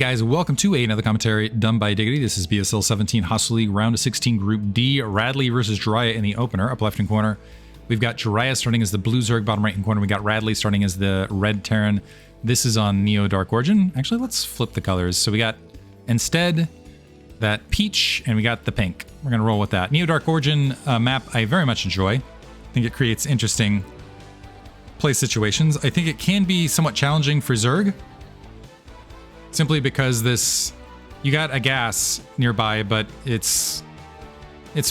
Guys, welcome to another commentary done by Diggity. This is BSL 17 Hasuleague round of 16 Group D. Radley versus JIraya in the opener. Up left-hand corner, we've got JIraya starting as the blue Zerg. Bottom right-hand corner, we got Radley starting as the red Terran. This is on Neo Dark Origin. Actually, let's flip the colors. So we got instead that peach, and we got the pink. We're going to roll with that. Neo Dark Origin map I very much enjoy. I think it creates interesting play situations. I think it can be somewhat challenging for Zerg, simply because this, you got a gas nearby, but it's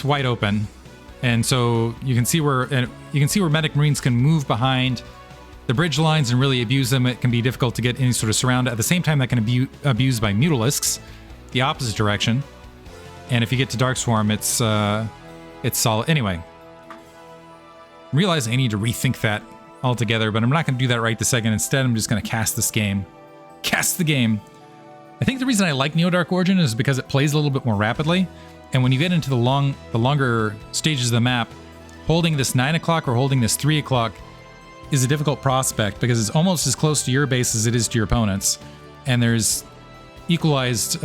wide open, and so you can see where medic marines can move behind the bridge lines and really abuse them. It can be difficult to get any sort of surround. At the same time, that can be abused by mutalisks, the opposite direction. And if you get to Dark Swarm, it's solid. Anyway, realize I need to rethink that altogether, but I'm not going to do that right this second. Instead, I'm just going to cast this game. Cast the game. I think the reason I like Neo Dark Origin is because it plays a little bit more rapidly, and when you get into the longer stages of the map, holding this 9 o'clock or holding this 3 o'clock is a difficult prospect because it's almost as close to your base as it is to your opponents, and there's equalized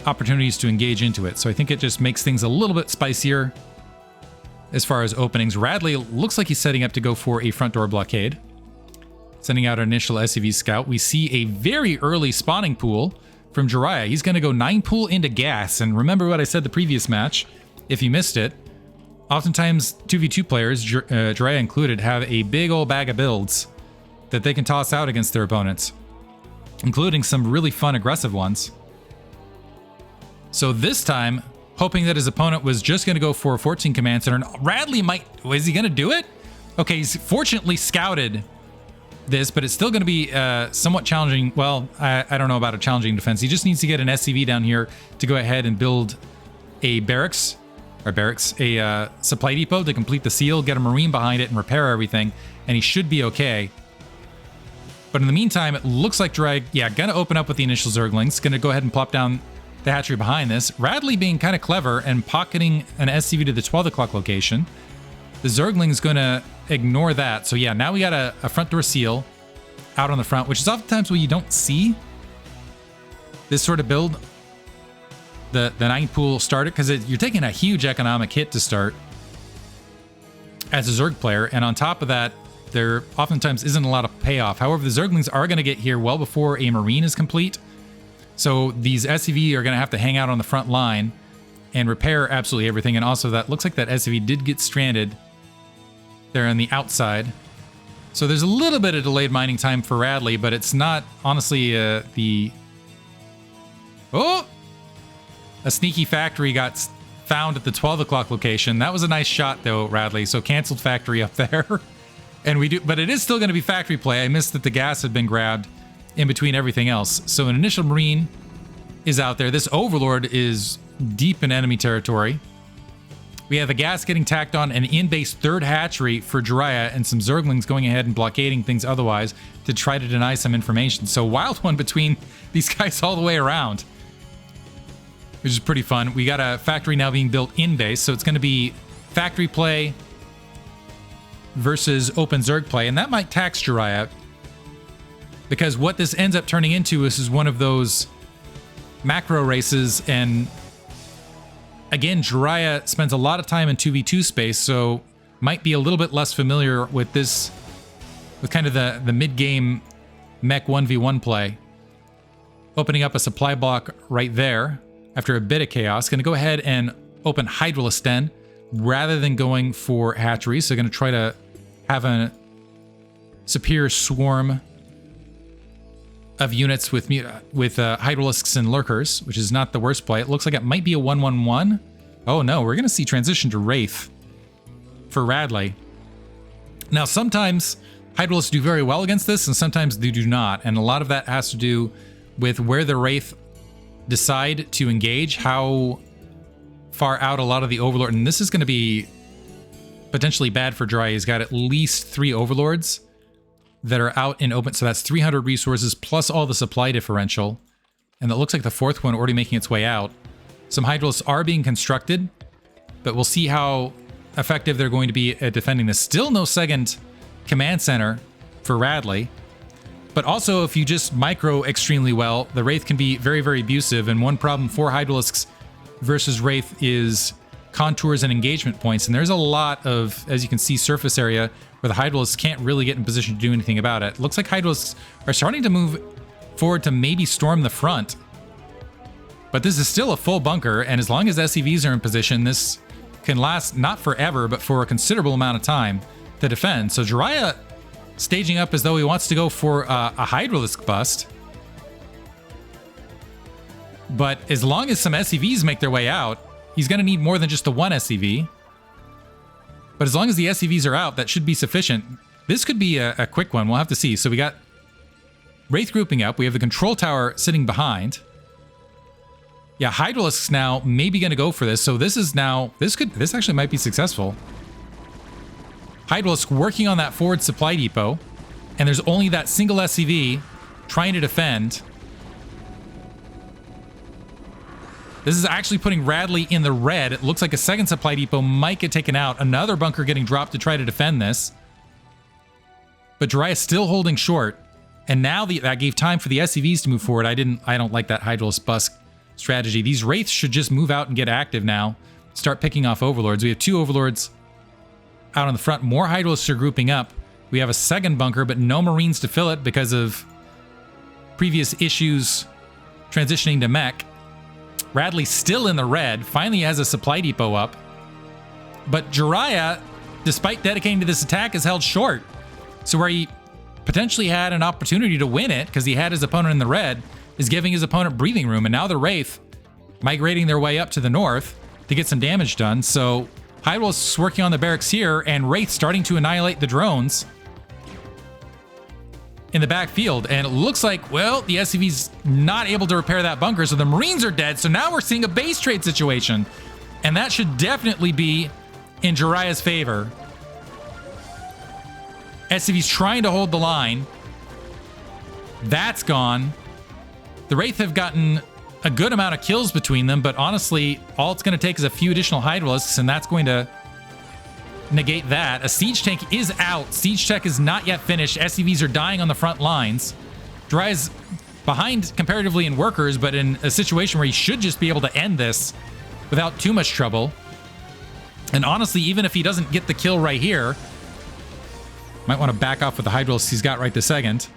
opportunities to engage into it. So I think it just makes things a little bit spicier as far as openings. Radley looks like he's setting up to go for a front door blockade, sending out an initial SCV scout. We see a very early spawning pool from JIraya. He's going to go 9 pool into gas. And remember what I said the previous match, if you missed it, oftentimes 2v2 players, JIraya included, have a big old bag of builds that they can toss out against their opponents, including some really fun aggressive ones. So this time, hoping that his opponent was just going to go for a 14 command center, Radley is he going to do it? Okay, he's fortunately scouted this, but it's still going to be somewhat challenging. Well, I don't know about a challenging defense. He just needs to get an SCV down here to go ahead and build a a supply depot to complete the seal, get a marine behind it, and repair everything, and he should be okay. But in the meantime, it looks like JIraya, going to open up with the initial Zerglings, going to go ahead and plop down the hatchery behind this. Radley being kind of clever and pocketing an SCV to the 12 o'clock location. The Zergling is going to ignore that. So yeah, now we got a front door seal out on the front, which is oftentimes what you don't see this sort of build. The 9 pool starter, because you're taking a huge economic hit to start as a Zerg player, and on top of that, there oftentimes isn't a lot of payoff. However, the Zerglings are going to get here well before a marine is complete, so these SCV are going to have to hang out on the front line and repair absolutely everything. And also, that looks like that SCV did get stranded there on the outside. So there's a little bit of delayed mining time for Radley, but it's not, honestly, a sneaky factory got found at the 12 o'clock location. That was a nice shot, though, Radley. So canceled factory up there. But it is still going to be factory play. I missed that the gas had been grabbed in between everything else. So an initial marine is out there. This Overlord is deep in enemy territory. We have a gas getting tacked on, an in-base third hatchery for JIraya, and some Zerglings going ahead and blockading things otherwise to try to deny some information. So wild one between these guys all the way around, which is pretty fun. We got a factory now being built in-base, so it's going to be factory play versus open Zerg play, and that might tax JIraya, because what this ends up turning into is one of those macro races. And again, JIraya spends a lot of time in 2v2 space, so might be a little bit less familiar with this, with kind of the mid-game mech 1v1 play. Opening up a supply block right there after a bit of chaos. Going to go ahead and open Hydralisk Den rather than going for hatcheries. So going to try to have a superior swarm of units with Hydralisks and Lurkers, which is not the worst play. It looks like it might be a 1-1-1. Oh no, we're going to see transition to Wraith for Radley. Now, sometimes Hydralisks do very well against this, and sometimes they do not. And a lot of that has to do with where the Wraith decide to engage, how far out a lot of the Overlord. And this is going to be potentially bad for JIraya. He's got at least 3 Overlords that are out in open, so that's 300 resources plus all the supply differential, and it looks like the 4th one already making its way out. Some Hydralisks are being constructed, but we'll see how effective they're going to be at defending this. Still no second command center for Radley. But also, if you just micro extremely well, the Wraith can be very, very abusive. And one problem for Hydralisks versus Wraith is contours and engagement points. And there's a lot of, as you can see, surface area where the Hydralisks can't really get in position to do anything about it. Looks like Hydralisks are starting to move forward to maybe storm the front. But this is still a full bunker, and as long as SCVs are in position, this can last not forever, but for a considerable amount of time to defend. So JIraya staging up as though he wants to go for a Hydralisk bust. But as long as some SCVs make their way out, he's going to need more than just the one SCV. But as long as the SCVs are out, that should be sufficient. This could be a quick one. We'll have to see. So we got Wraith grouping up. We have the control tower sitting behind. Yeah, Hydralisks now maybe going to go for this. So this is now, this actually might be successful. Hydralisk working on that forward supply depot, and there's only that single SCV trying to defend. This is actually putting Radley in the red. It looks like a second supply depot might get taken out. Another bunker getting dropped to try to defend this. But JIraya still holding short. And now that gave time for the SCVs to move forward. I don't like that Hydralisk bust strategy. These Wraiths should just move out and get active now. Start picking off Overlords. We have 2 Overlords out on the front. More Hydralisks are grouping up. We have a second bunker, but no Marines to fill it because of previous issues transitioning to mech. Radley still in the red. Finally has a supply depot up. But JIraya, despite dedicating to this attack, is held short. So where he potentially had an opportunity to win it because he had his opponent in the red, is giving his opponent breathing room. And now the Wraith migrating their way up to the north to get some damage done. So Hydralisk's working on the barracks here, and Wraith starting to annihilate the drones in the backfield. And it looks like, well, the SCV's not able to repair that bunker, so the Marines are dead. So now we're seeing a base trade situation. And that should definitely be in JIraya's favor. SCV's trying to hold the line. That's gone. The Wraith have gotten a good amount of kills between them, but honestly, all it's going to take is a few additional Hydralisks, and that's going to negate that. A siege tank is out. Siege tech is not yet finished. SCVs are dying on the front lines. JIraya's behind comparatively in workers, but in a situation where he should just be able to end this without too much trouble. And honestly, even if he doesn't get the kill right here, might want to back off with the Hydralisks he's got right this second.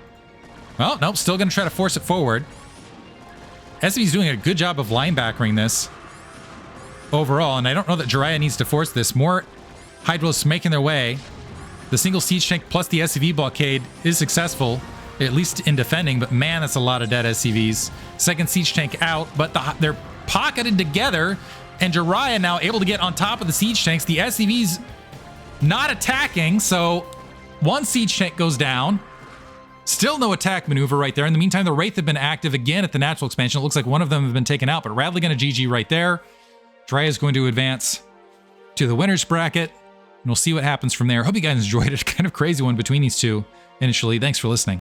Well, nope, still going to try to force it forward. SCV's doing a good job of linebackering this overall, and I don't know that JIraya needs to force this. More Hydralisks making their way. The single siege tank plus the SCV blockade is successful, at least in defending, but man, that's a lot of dead SCVs. Second siege tank out, but they're pocketed together, and JIraya now able to get on top of the siege tanks. The SCV's not attacking, so one siege tank goes down. Still no attack maneuver right there. In the meantime, the Wraith have been active again at the natural expansion. It looks like one of them have been taken out, but Radley going to GG right there. JIraya is going to advance to the winners bracket, and we'll see what happens from there. Hope you guys enjoyed it. Kind of crazy one between these two initially. Thanks for listening.